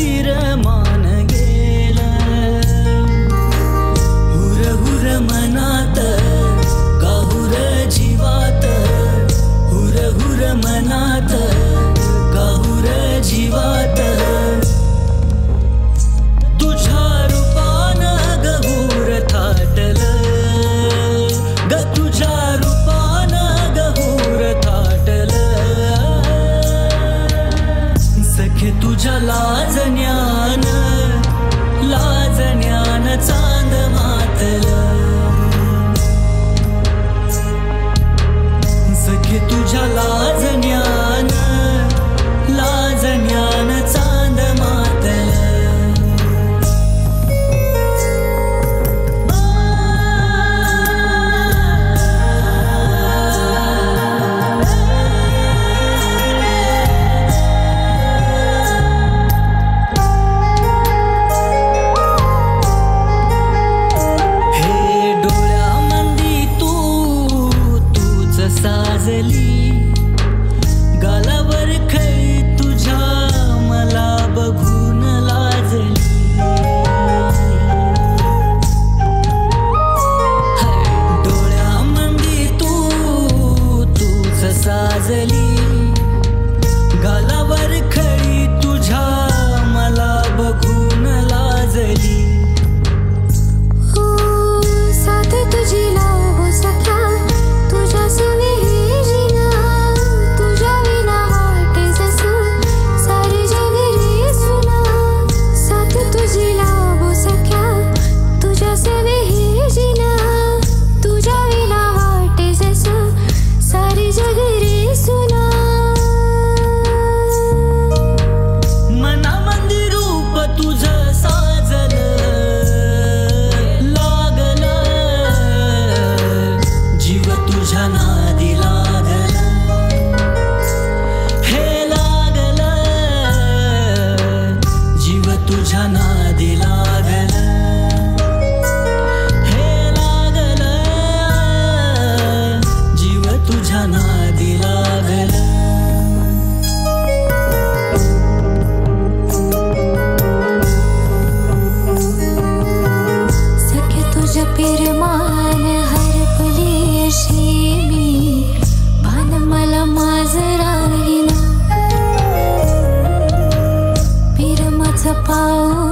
पिरमान गेलं हुर हुर मनात गाहुर जीवात हुर हुर मनात गाहुर जीवात तुझ्या रूपान गहुर थाटलं ग तुझ्या रूपान गहुर थाटलं सखे तुझ्या लाजण्यान चांद मातलं सखे तुझ्या लाजण्यान चांद मातलं गालावर खळी तुझ्या मला बघून लाजली डोळ्यामंदी तूच साजली गालावर खळी तुझ्या मला बघून लाजली साथ तुझी लावो सख्या तुझ्या तुझ्या नादी लागलं हे लागलं जीव तुझ्या नादी लागलं सखे तुझ्या पिरमान हरपली अशी मी भान मला माझ राहिना पिरमाचं पाऊल